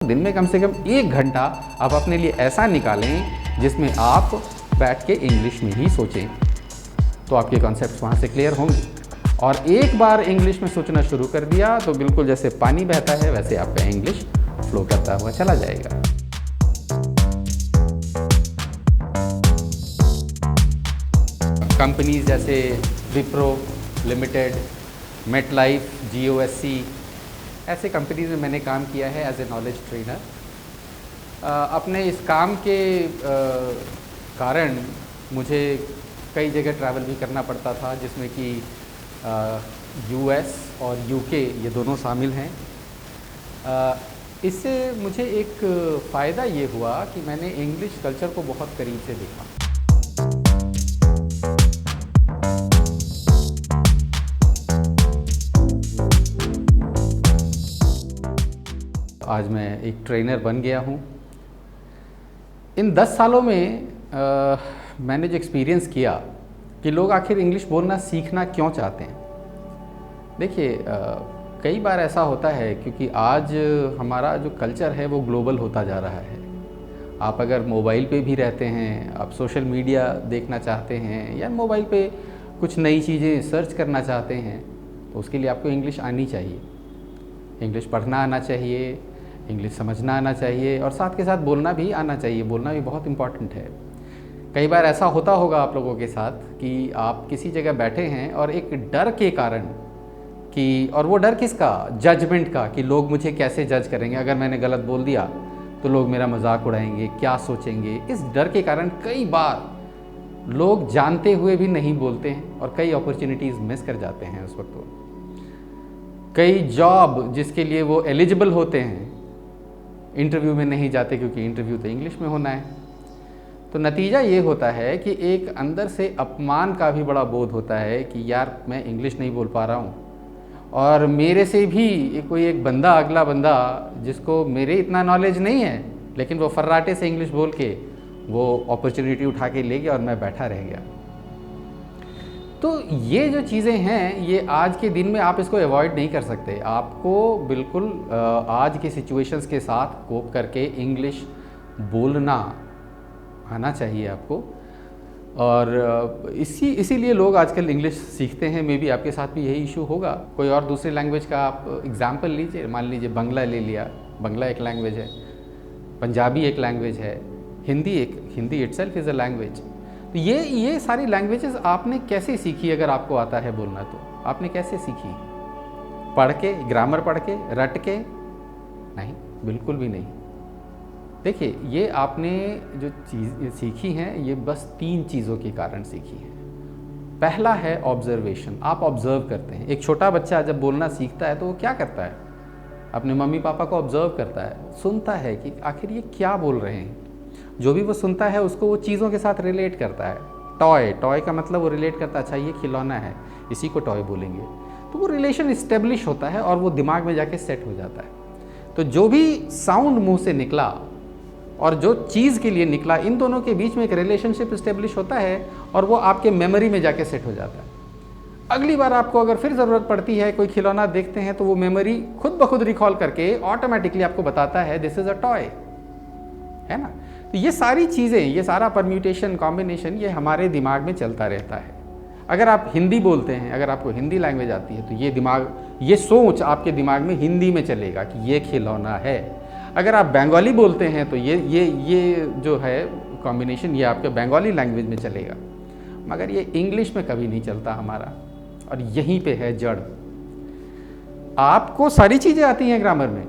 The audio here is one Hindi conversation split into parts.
दिन में कम से कम 1 घंटा आप अपने लिए ऐसा निकालें जिसमें आप बैठ के इंग्लिश में ही सोचें, तो आपके कॉन्सेप्ट्स वहाँ से क्लियर होंगे। और एक बार इंग्लिश में सोचना शुरू कर दिया तो बिल्कुल जैसे पानी बहता है वैसे आपका इंग्लिश फ्लो करता हुआ चला जाएगा। कंपनीज जैसे विप्रो लिमिटेड, मेटलाइफ, GOSC, ऐसे कंपनीज में मैंने काम किया है एज ए नॉलेज ट्रेनर। अपने इस काम के कारण मुझे कई जगह ट्रैवल भी करना पड़ता था, जिसमें कि US और UK ये दोनों शामिल हैं। इससे मुझे एक फ़ायदा ये हुआ कि मैंने इंग्लिश कल्चर को बहुत करीब से देखा। आज मैं एक ट्रेनर बन गया हूँ। इन 10 सालों में मैंने जो एक्सपीरियंस किया कि लोग आखिर इंग्लिश बोलना सीखना क्यों चाहते हैं। देखिए, कई बार ऐसा होता है क्योंकि आज हमारा जो कल्चर है वो ग्लोबल होता जा रहा है। आप अगर मोबाइल पे भी रहते हैं, आप सोशल मीडिया देखना चाहते हैं या मोबाइल पे कुछ नई चीज़ें सर्च करना चाहते हैं, तो उसके लिए आपको इंग्लिश आनी चाहिए। इंग्लिश पढ़ना आना चाहिए, इंग्लिश समझना आना चाहिए और साथ के साथ बोलना भी आना चाहिए। बोलना भी बहुत इम्पॉर्टेंट है। कई बार ऐसा होता होगा आप लोगों के साथ कि आप किसी जगह बैठे हैं और एक डर के कारण कि, और वो डर किसका, जजमेंट का, कि लोग मुझे कैसे जज करेंगे, अगर मैंने गलत बोल दिया तो लोग मेरा मजाक उड़ाएंगे, क्या सोचेंगे। इस डर के कारण कई बार लोग जानते हुए भी नहीं बोलते हैं और कई अपॉर्चुनिटीज़ मिस कर जाते हैं। उस वक्त कई जॉब जिसके लिए वो एलिजिबल होते हैं, इंटरव्यू में नहीं जाते क्योंकि इंटरव्यू तो इंग्लिश में होना है। तो नतीजा ये होता है कि एक अंदर से अपमान का भी बड़ा बोध होता है कि यार मैं इंग्लिश नहीं बोल पा रहा हूँ, और मेरे से भी कोई एक बंदा, अगला बंदा जिसको मेरे इतना नॉलेज नहीं है, लेकिन वो फर्राटे से इंग्लिश बोल के वो अपॉर्चुनिटी उठा के ले गया और मैं बैठा रह गया। तो ये जो चीज़ें हैं ये आज के दिन में आप इसको अवॉइड नहीं कर सकते। आपको बिल्कुल आज के सिचुएशंस के साथ कोप करके इंग्लिश बोलना आना चाहिए आपको। और इसीलिए लोग आजकल इंग्लिश सीखते हैं। मे बी आपके साथ भी यही इशू होगा। कोई और दूसरी लैंग्वेज का आप एग्जाम्पल लीजिए, मान लीजिए बंगला ले लिया, बंगला एक लैंग्वेज है, पंजाबी एक लैंग्वेज है, Hindi itself is a language. तो ये सारी लैंग्वेजेस आपने कैसे सीखी? अगर आपको आता है बोलना तो आपने कैसे सीखी? पढ़ के, ग्रामर पढ़ के, रट के? नहीं, बिल्कुल भी नहीं। देखिए, ये आपने जो चीज़ सीखी हैं ये बस 3 चीज़ों के कारण सीखी है। पहला है ऑब्जर्वेशन। आप ऑब्जर्व करते हैं। एक छोटा बच्चा जब बोलना सीखता है तो वो क्या करता है? अपने मम्मी पापा को ऑब्जर्व करता है, सुनता है कि आखिर ये क्या बोल रहे हैं। जो भी वो सुनता है उसको वो चीज़ों के साथ रिलेट करता है। टॉय का मतलब वो रिलेट करता है, अच्छा ये खिलौना है, इसी को टॉय बोलेंगे। तो वो रिलेशन इस्टेब्लिश होता है और वो दिमाग में जाके सेट हो जाता है। तो जो भी साउंड मुंह से निकला और जो चीज़ के लिए निकला, इन दोनों के बीच में एक रिलेशनशिप इस्टेब्लिश होता है और वो आपके मेमोरी में जाके सेट हो जाता है। अगली बार आपको अगर फिर ज़रूरत पड़ती है, कोई खिलौना देखते हैं, तो वो मेमोरी खुद ब खुद रिकॉल करके ऑटोमेटिकली आपको बताता है दिस इज़ अ टॉय, है ना। तो ये सारी चीज़ें, ये सारा परम्यूटेशन, कॉम्बिनेशन, ये हमारे दिमाग में चलता रहता है। अगर आप हिंदी बोलते हैं, अगर आपको हिंदी लैंग्वेज आती है, तो ये सोच आपके दिमाग में हिंदी में चलेगा कि ये खिलौना है। अगर आप बंगाली बोलते हैं तो ये जो है कॉम्बिनेशन, ये आपके बंगाली लैंग्वेज में चलेगा। मगर ये इंग्लिश में कभी नहीं चलता हमारा, और यहीं पे है जड़। आपको सारी चीज़ें आती हैं ग्रामर में,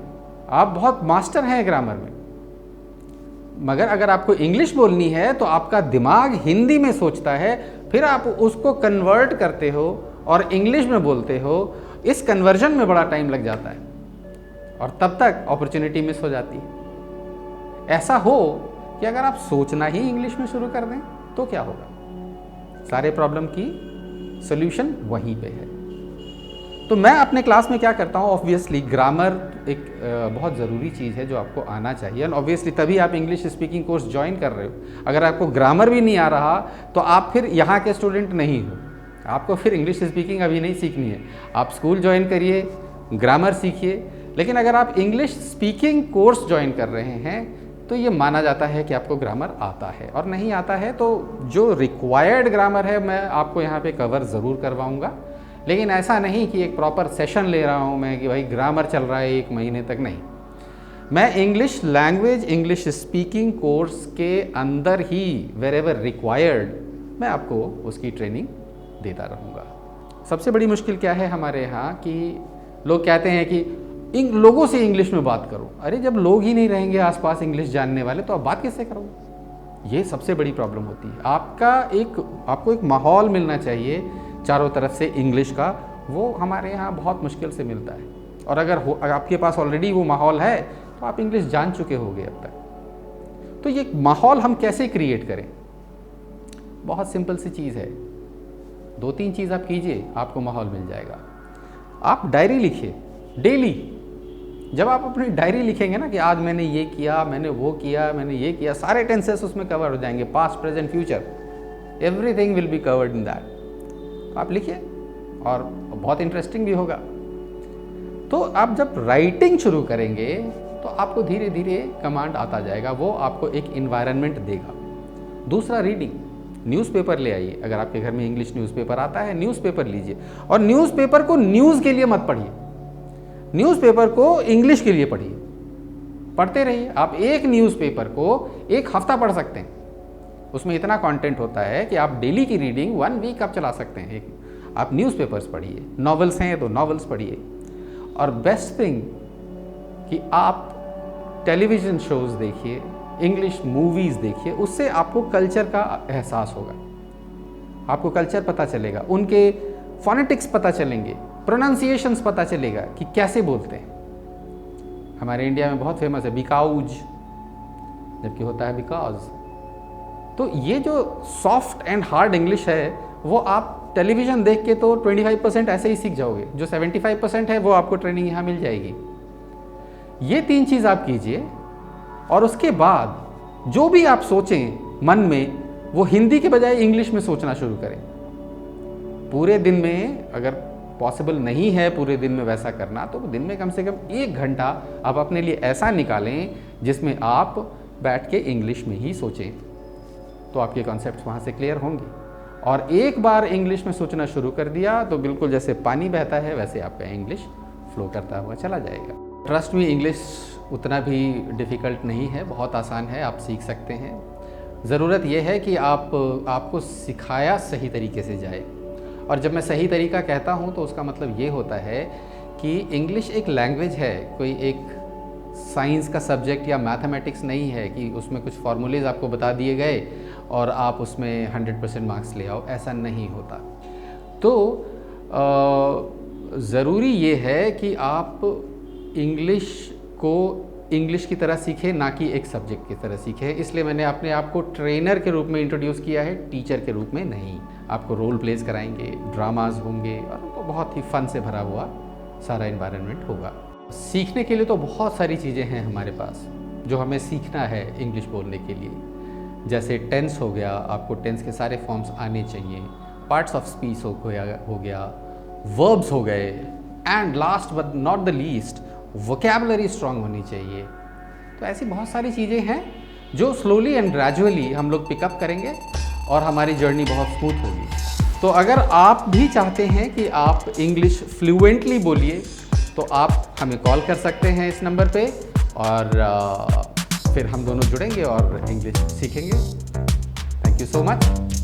आप बहुत मास्टर हैं ग्रामर में, मगर अगर आपको इंग्लिश बोलनी है तो आपका दिमाग हिंदी में सोचता है, फिर आप उसको कन्वर्ट करते हो और इंग्लिश में बोलते हो। इस कन्वर्जन में बड़ा टाइम लग जाता है और तब तक अपॉर्चुनिटी मिस हो जाती है। ऐसा हो कि अगर आप सोचना ही इंग्लिश में शुरू कर दें तो क्या होगा? सारे प्रॉब्लम की सॉल्यूशन वहीं पे है। तो मैं अपने क्लास में क्या करता हूँ, ऑब्वियसली ग्रामर एक बहुत ज़रूरी चीज़ है जो आपको आना चाहिए, और ऑब्वियसली तभी आप इंग्लिश स्पीकिंग कोर्स ज्वाइन कर रहे हो। अगर आपको ग्रामर भी नहीं आ रहा तो आप फिर यहाँ के स्टूडेंट नहीं हो। आपको फिर इंग्लिश स्पीकिंग अभी नहीं सीखनी है। आप स्कूल ज्वाइन करिए, ग्रामर सीखिए, लेकिन अगर आप इंग्लिश स्पीकिंग कोर्स ज्वाइन कर रहे हैं तो ये माना जाता है कि आपको ग्रामर आता है, और नहीं आता है तो जो रिक्वायर्ड ग्रामर है मैं आपको यहाँ पे कवर ज़रूर करवाऊँगा। लेकिन ऐसा नहीं कि एक प्रॉपर सेशन ले रहा हूँ मैं कि भाई ग्रामर चल रहा है 1 महीने तक, नहीं। मैं English language, English speaking course के अंदर ही वेर एवर रिक्वायर्ड मैं आपको उसकी ट्रेनिंग देता रहूँगा। सबसे बड़ी मुश्किल क्या है हमारे यहाँ कि लोग कहते हैं कि लोगों से इंग्लिश में बात करो। अरे जब लोग ही नहीं रहेंगे आसपास इंग्लिश जानने वाले तो आप बात कैसे करोगे? ये सबसे बड़ी प्रॉब्लम होती है। आपको एक माहौल मिलना चाहिए चारों तरफ से इंग्लिश का, वो हमारे यहाँ बहुत मुश्किल से मिलता है। और अगर आपके पास ऑलरेडी वो माहौल है तो आप इंग्लिश जान चुके होंगे अब तक। तो ये माहौल हम कैसे क्रिएट करें? बहुत सिंपल सी चीज़ है, 2-3 चीज़ आप कीजिए, आपको माहौल मिल जाएगा। आप डायरी लिखिए डेली। जब आप अपनी डायरी लिखेंगे ना कि आज मैंने ये किया, मैंने वो किया, मैंने ये किया, सारे टेंसेस उसमें कवर हो जाएंगे, past, present, future, everything will be covered in that. आप लिखिए और बहुत इंटरेस्टिंग भी होगा। तो आप जब राइटिंग शुरू करेंगे तो आपको धीरे धीरे कमांड आता जाएगा, वो आपको एक इन्वायरमेंट देगा। दूसरा, रीडिंग। न्यूज़पेपर ले आइए, अगर आपके घर में इंग्लिश न्यूज़पेपर आता है न्यूज़पेपर लीजिए, और न्यूज़पेपर को न्यूज़ के लिए मत पढ़िए, न्यूज़पेपर को इंग्लिश के लिए पढ़िए, पढ़ते रहिए। आप एक न्यूज़पेपर को 1 हफ्ता पढ़ सकते हैं, उसमें इतना कंटेंट होता है कि आप डेली की रीडिंग 1 वीक आप चला सकते हैं। आप न्यूज़पेपर्स पढ़िए, नॉवेल्स हैं तो नॉवेल्स पढ़िए, और बेस्ट थिंग कि आप टेलीविज़न शोज़ देखिए, इंग्लिश मूवीज़ देखिए, उससे आपको कल्चर का एहसास होगा, आपको कल्चर पता चलेगा, उनके फोनेटिक्स पता चलेंगे, प्रोनाउंसिएशंस पता चलेगा कि कैसे बोलते हैं। हमारे इंडिया में बहुत फेमस है बिकाउज, जबकि होता है बिकॉज। तो ये जो सॉफ्ट एंड हार्ड इंग्लिश है वो आप टेलीविज़न देख के तो 25% ऐसे ही सीख जाओगे, जो 75% है वो आपको ट्रेनिंग यहाँ मिल जाएगी। ये 3 चीज़ आप कीजिए, और उसके बाद जो भी आप सोचें मन में वो हिंदी के बजाय इंग्लिश में सोचना शुरू करें। पूरे दिन में, अगर पॉसिबल नहीं है पूरे दिन में वैसा करना, तो दिन में कम से कम 1 घंटा आप अपने लिए ऐसा निकालें जिसमें आप बैठ के इंग्लिश में ही सोचें, तो आपके कॉन्सेप्ट्स वहाँ से क्लियर होंगे। और एक बार इंग्लिश में सोचना शुरू कर दिया तो बिल्कुल जैसे पानी बहता है वैसे आपका इंग्लिश फ्लो करता हुआ चला जाएगा। ट्रस्ट मी, इंग्लिश उतना भी डिफ़िकल्ट नहीं है, बहुत आसान है, आप सीख सकते हैं। ज़रूरत यह है कि आपको सिखाया सही तरीके से जाए। और जब मैं सही तरीका कहता हूँ तो उसका मतलब ये होता है कि इंग्लिश एक लैंग्वेज है, कोई एक साइंस का सब्जेक्ट या मैथमेटिक्स नहीं है कि उसमें कुछ फार्मूलेज आपको बता दिए गए और आप उसमें 100% मार्क्स ले आओ, ऐसा नहीं होता। तो ज़रूरी ये है कि आप इंग्लिश को इंग्लिश की तरह सीखें, ना कि एक सब्जेक्ट की तरह सीखें। इसलिए मैंने अपने आप को ट्रेनर के रूप में इंट्रोड्यूस किया है, टीचर के रूप में नहीं। आपको रोल प्लेस कराएंगे, ड्रामाज होंगे, और तो बहुत ही फन से भरा हुआ सारा इन्वायरमेंट होगा। सीखने के लिए तो बहुत सारी चीज़ें हैं हमारे पास जो हमें सीखना है इंग्लिश बोलने के लिए। जैसे टेंस हो गया, आपको टेंस के सारे फॉर्म्स आने चाहिए, पार्ट्स ऑफ स्पीच हो गया, वर्ब्स हो गए, and last but not the least vocabulary strong होनी चाहिए। तो ऐसी बहुत सारी चीज़ें हैं जो स्लोली एंड ग्रेजुअली हम लोग पिकअप करेंगे और हमारी जर्नी बहुत स्मूथ होगी। तो अगर आप भी चाहते हैं कि आप इंग्लिश फ्लुएंटली बोलिए तो आप हमें कॉल कर सकते हैं इस नंबर पे, और फिर हम दोनों जुड़ेंगे और इंग्लिश सीखेंगे। Thank you so much.